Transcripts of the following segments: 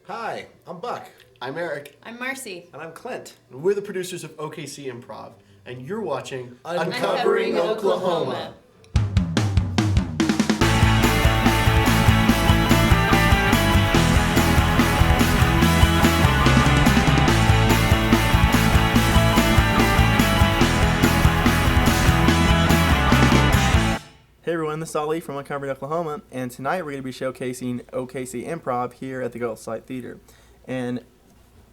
Hi, I'm Buck. I'm Eric. I'm Marcy. And I'm Clint. And we're the producers of OKC Improv, and you're watching Uncovering Oklahoma. Hey everyone, this is Ali from Uncovering Oklahoma, and tonight we're going to be showcasing OKC Improv here at the Ghostlight Theatre. And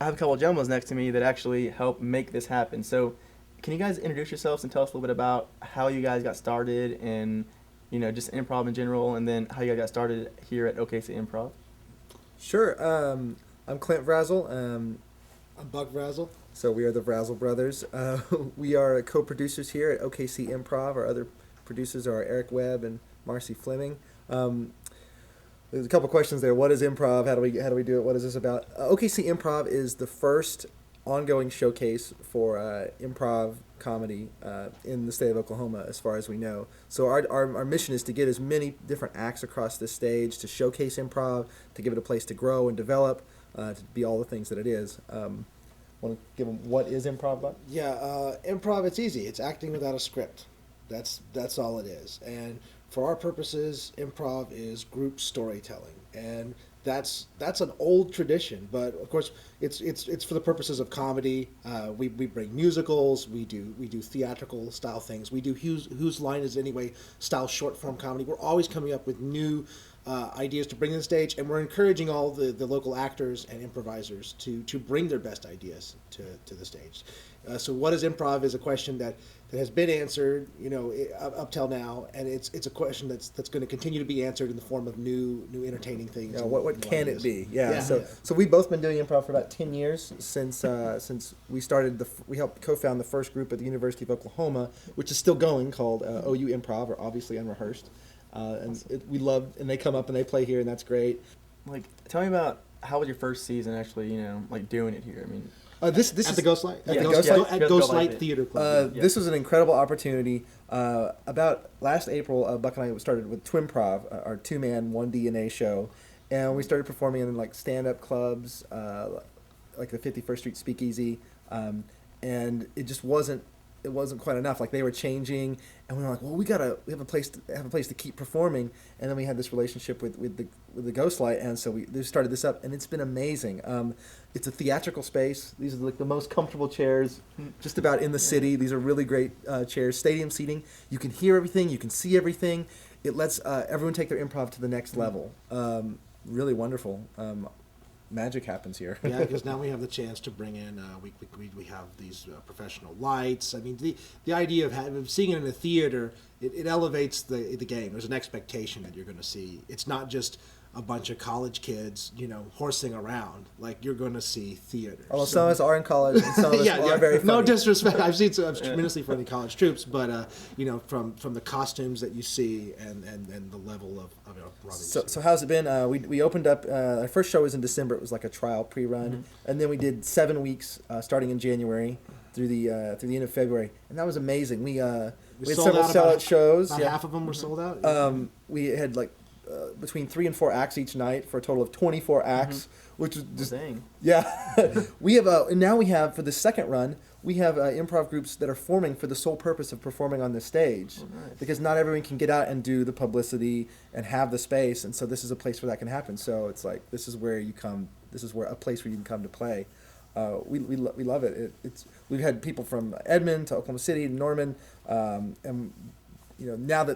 I have a couple of gentlemen next to me that actually help make this happen. So can you guys introduce yourselves and tell us a little bit about how you guys got started and, just improv in general, and then how you guys got started here at OKC Improv? Sure. I'm Clint Vrazel. I'm Buck Vrazel. So we are the Vrazel brothers. We are co-producers here at OKC Improv. Our other producers are Eric Webb and Marcy Fleming. There's a couple questions there. What is improv? How do we do it? What is this about? OKC Improv is the first ongoing showcase for improv comedy in the state of Oklahoma, as far as we know. So our mission is to get as many different acts across this stage, to showcase improv, to give it a place to grow and develop, to be all the things that it is. Want to give them what is improv, Buck? Yeah, improv, it's easy. It's acting without a script. That's all it is. And for our purposes, improv is group storytelling, and that's an old tradition. But of course, it's for the purposes of comedy. We bring musicals. We do theatrical style things. We do whose line is anyway style short form comedy. We're always coming up with new ideas to bring to the stage, and we're encouraging all the local actors and improvisers to bring their best ideas to the stage. So what is improv is a question that has been answered, up till now, and it's a question that's going to continue to be answered in the form of new entertaining things. Yeah, what can it be? Yeah. So we've both been doing improv for about 10 years since we started. We helped co-found the first group at the University of Oklahoma, which is still going, called OU Improv, or Obviously Unrehearsed. We love, and they come up and they play here, and that's great. Tell me about how was your first season actually, doing it here? I mean, this is at the Ghostlight. At Ghostlight Theatre Club. This was an incredible opportunity. About last April, Buck and I started with Twimprov, our two-man, one DNA show, and we started performing in stand-up clubs, like the 51st Street Speakeasy, and it just wasn't quite enough. They were changing, and we were like, well, we have a place to keep performing. And then we had this relationship with the Ghostlight, and so we started this up, and it's been amazing. It's a theatrical space. These are the most comfortable chairs just about in the city. These are really great chairs. Stadium seating. You can hear everything. You can see everything. It lets everyone take their improv to the next level. Really wonderful. Magic happens here. Yeah, because now we have the chance to bring in. We have these professional lights. I mean, the idea of seeing it in a theater, it elevates the game. There's an expectation that you're going to see. It's not just a bunch of college kids, horsing around. You're going to see theater. Although some of us are in college, and some of us are very funny. No disrespect. I've seen some tremendously funny college troupes, but from the costumes that you see and the level of So how's it been? We opened up. Our first show was in December. It was like a trial pre-run, and then we did 7 weeks starting in January through the end of February, and that was amazing. We had several sellout shows. About half of them were sold out. We had between 3 and 4 acts each night for a total of 24 acts, which was just we have and now we have, for the second run, we have improv groups that are forming for the sole purpose of performing on this stage. Because not everyone can get out and do the publicity and have the space, and so this is a place where that can happen. So it's this is where you come. This is where a place where you can come to play. We love it. We've had people from Edmond to Oklahoma City, Norman, and now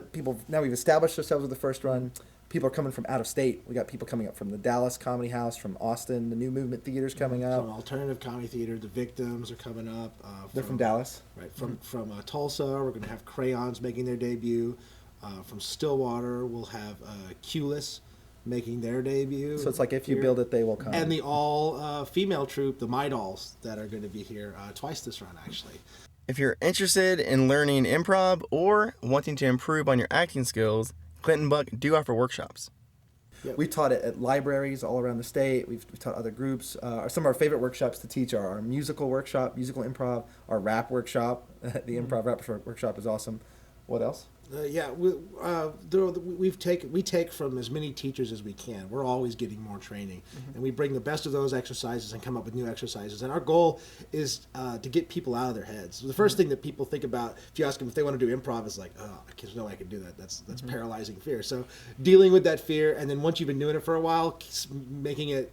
we've established ourselves with the first run. People are coming from out of state. We got people coming up from the Dallas Comedy House, from Austin. The New Movement Theater's coming up. From Alternative Comedy Theater, the Victims are coming up. They're from Dallas. Right. From Tulsa, we're going to have Crayons making their debut. From Stillwater, we'll have Q-less making their debut. So it's if you build it, they will come. And the all-female troupe, the My Dolls, that are going to be here twice this run, actually. if you're interested in learning improv or wanting to improve on your acting skills, Clint and Buck do offer workshops. Yeah, we taught it at libraries all around the state. We've taught other groups. Some of our favorite workshops to teach are our musical workshop, musical improv, our rap workshop. The improv rap workshop is awesome. What else? We take from as many teachers as we can. We're always getting more training, and we bring the best of those exercises and come up with new exercises. And our goal is to get people out of their heads. The first thing that people think about, if you ask them if they want to do improv, is like, oh, there's no way I can do that. That's paralyzing fear. So dealing with that fear, and then once you've been doing it for a while, making it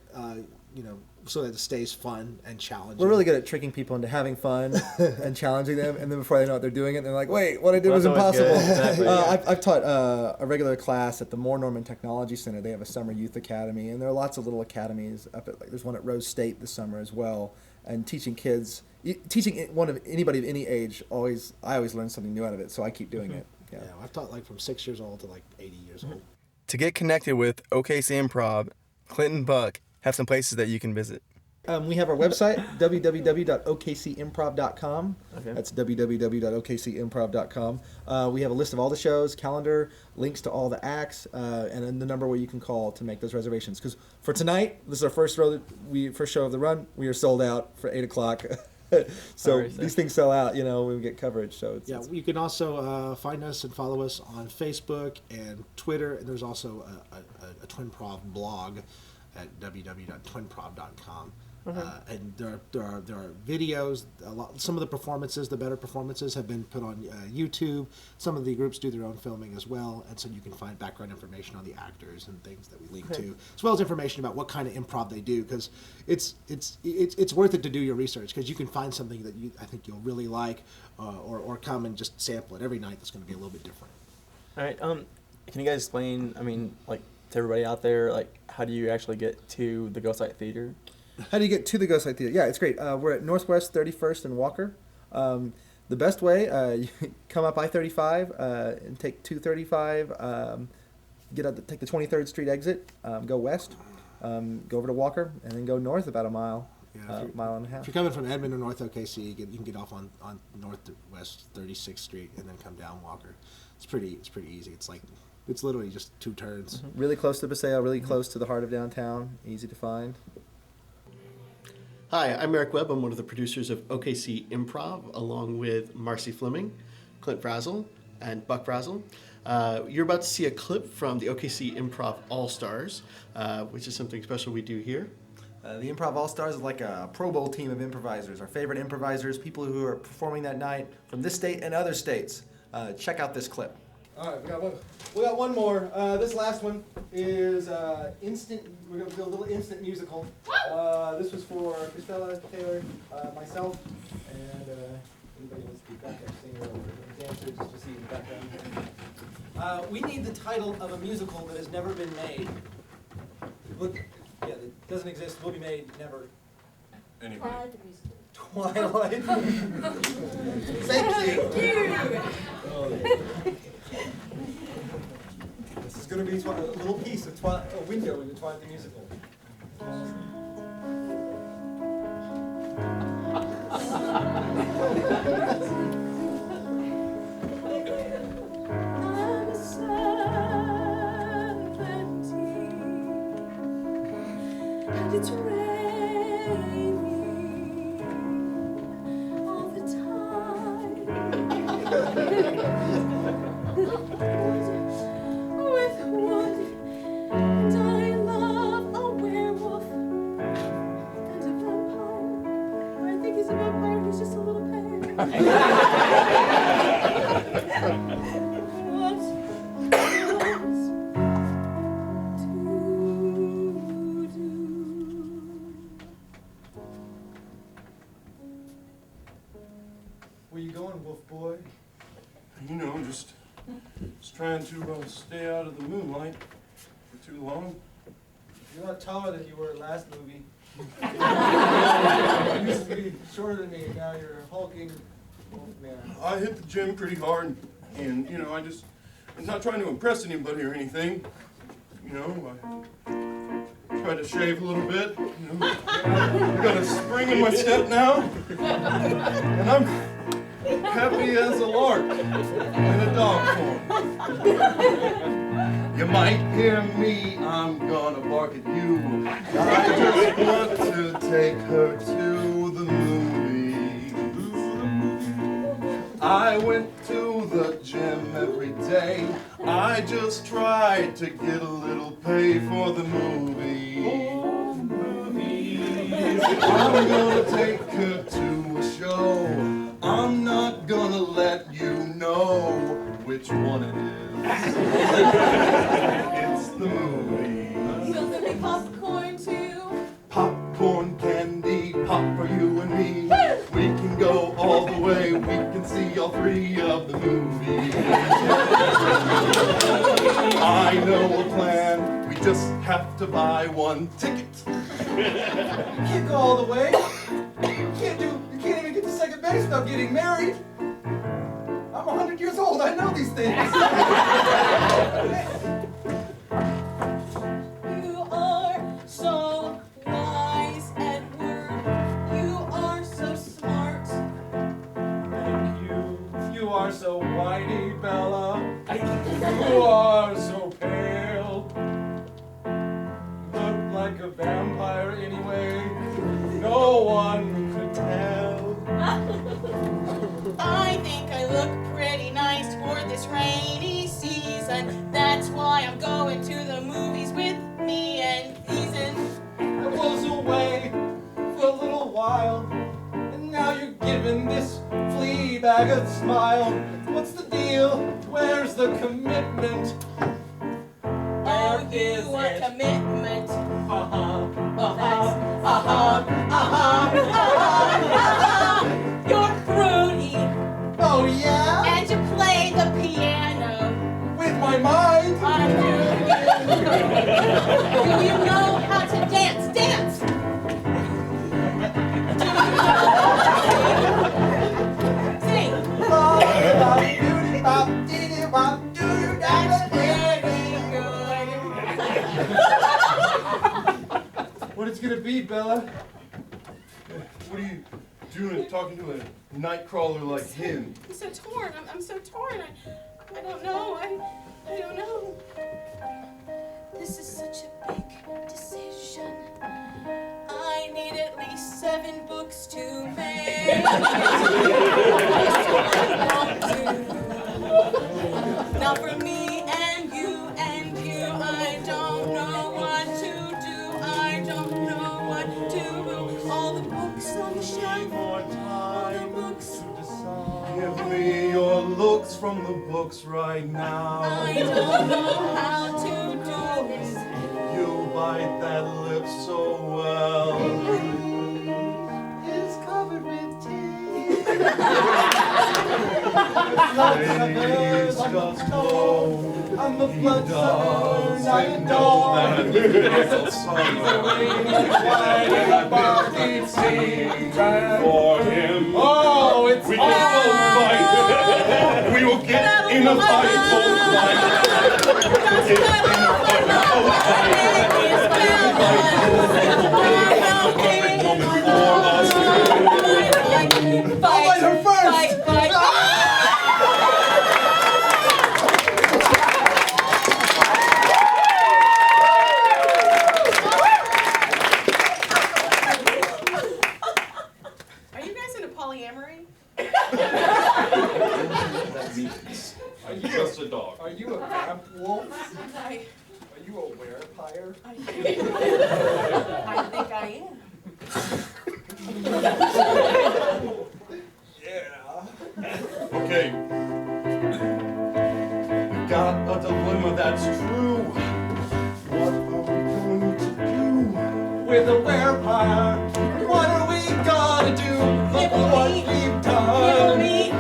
so that it stays fun and challenging. We're really good at tricking people into having fun and challenging them, and then before they know what they're doing it, they're like, wait, what I did was impossible. Exactly. I've taught a regular class at the Moore Norman Technology Center. They have a summer youth academy, and there are lots of little academies up at, there's one at Rose State this summer as well, and teaching kids, anybody of any age, I always learn something new out of it, so I keep doing it. Yeah, I've taught from 6 years old to 80 years old. To get connected with OKC Improv, Clint and Buck have some places that you can visit. We have our website, www.okcimprov.com. Okay. That's www.okcimprov.com. We have a list of all the shows, calendar, links to all the acts, and then the number where you can call to make those reservations. Because for tonight, this is our first show of the run. We are sold out for 8 o'clock. So these things sell out, we get coverage. So you can also find us and follow us on Facebook and Twitter. And there's also a Twinprov blog at www.twinprov.com. And there are videos. Some of the performances, the better performances, have been put on YouTube. Some of the groups do their own filming as well, and so you can find background information on the actors and things that we link to, as well as information about what kind of improv they do. Because it's worth it to do your research, because you can find something that I think you'll really like, or come and just sample it every night. That's going to be a little bit different. All right. Can you guys explain? To everybody out there, how do you actually get to the Ghostlight Theater? How do you get to the Ghostlight Theater? Yeah, it's great. We're at Northwest 31st and Walker. The best way, you come up I-35 and take 235, take the 23rd Street exit, go west, go over to Walker, and then go north about a mile, mile and a half. If you're coming from Edmond or North OKC, you can get off on Northwest 36th Street and then come down Walker. It's pretty easy. It's literally just 2 turns. Mm-hmm. Really close to Paseo, really close to the heart of downtown, easy to find. Hi, I'm Eric Webb. I'm one of the producers of OKC Improv, along with Marcy Fleming, Clint Vrazel, and Buck Vrazel. You're about to see a clip from the OKC Improv All-Stars, which is something special we do here. The Improv All-Stars is like a Pro Bowl team of improvisers. Our favorite improvisers, people who are performing that night from this state and other states. Check out this clip. All right, we got one more. This last one is instant. We're gonna do a little instant musical. This was for Christella, Taylor, myself, and anybody wants to be backup singer or dancer, just to see in the background. We need the title of a musical that has never been made. That doesn't exist. Will be made. Never. Anyway. Twilight. Thank you. This is going to be a little piece of Twilight, a window into Twilight the musical. And it's raining all the time. With wood, and I love a werewolf and a vampire. Or I think he's a vampire, he's just a little pear. Where you going, wolf boy? Just trying to stay out of the moonlight for too long. You're not taller than you were last movie. You used to be shorter than me, and now you're a hulking wolf man. I hit the gym pretty hard, and I'm not trying to impress anybody or anything. I tried to shave a little bit. I've got a spring in my step now, and I'm happy as a lark in a dog form. You might hear me, I'm gonna bark at you. I just want to take her to the movies. I went to the gym every day. I just tried to get a little pay for the movie. I'm gonna take her to a show. I'm not gonna let you know which one it is. It's the movie. Will there be popcorn too? Popcorn candy, pop for you and me. We can go all the way, we can see all three of the movies. I know a plan, we just have to buy one ticket. You can't go all the way. You can't even get to second base without getting married. I'm 100 years old, I know these things. You are so wise, Edward. You are so smart. Thank you. You are so whiny, Bella. You are so pale. Look like a vampire anyway. No one could tell. I think I look pretty nice for this rainy season. That's why I'm going to the movies with me and Ethan. I was away for a little while, and now you're giving this flea bag a smile. What's the deal? Where's the commitment? Oh, you want commitment. You're fruity, Oh yeah? and you play the piano. With my mind? I do. Do you know how to dance? Dance! Sing! That's very good. What it's gonna be, Bella? What are you doing talking to a night crawler like him? I'm so torn. I'm so torn. I don't know. I don't know. This is such a big decision. I need at least 7 books to make. Now for me and you, I don't know what to do. I don't know what to do. All the books on the shelf. More All the time books. to decide. Give me your looks from the books right now. I don't know how to do this. You bite that lip so well. It's covered with teeth. Ladies just glow. I'm a He blood does. sucker, They know that it's a summer. For him. Oh, it's We can both fight. We will get in a fight, both fight. Get in a fight, both fight. I'll let her first. Are you guys into polyamory? That means I'm just a dog. Are you a vamp wolf? I Are you a werepire? think I am. Yeah. Okay. We got a dilemma that's true. What are we going to do? With a werepire, what are we gonna do? Look at what we've Nibble done. me.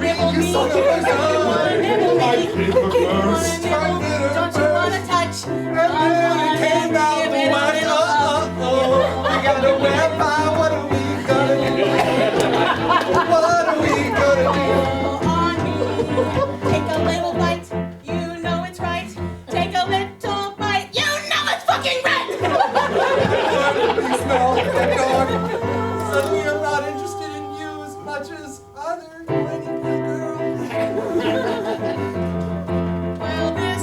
Nibble You me. son of a gun. Nibble My me. paper You wanna first. nibble? Don't you wanna touch? And then it came out the west. We got a werepire, what are we gonna do? What are we gonna do? On me. Take a little bite. You know it's right. Take a little bite. You know it's fucking right. You smell that dog. Suddenly I'm not interested in you as much as other 20 girls. Well, this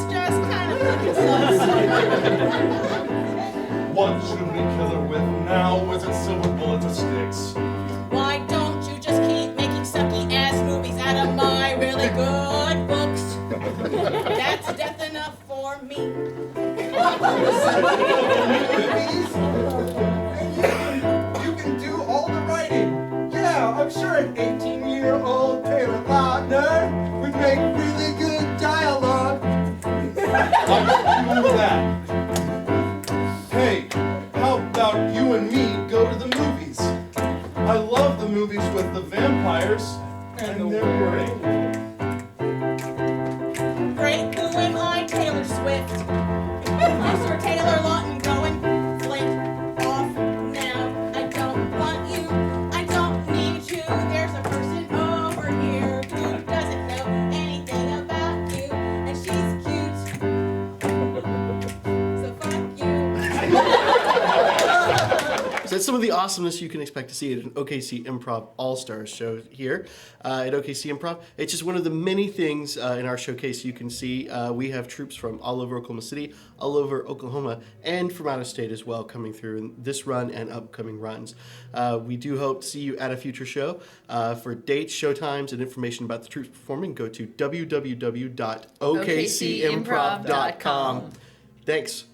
And you can do all the writing. Yeah, I'm sure an 18-year-old Taylor Lautner would make really good dialogue. Why don't you do that? Hey, how about you and me go to the movies? I love the movies with the vampires, and they're great. Great, who am I? Taylor Swift. Mr. Taylor Lawton going, Flint, off now. I don't want you, I don't need you. There's a person over here who doesn't know anything about you, and she's cute. So fuck you. So that's some of the awesomeness you can expect to see at an OKC Improv All-Stars show here at OKC Improv. It's just one of the many things in our showcase you can see. We have troops from all over Oklahoma City, all over Oklahoma, and from out of state as well coming through in this run and upcoming runs. We do hope to see you at a future show. For dates, showtimes, and information about the troops performing, go to www.okcimprov.com. Thanks.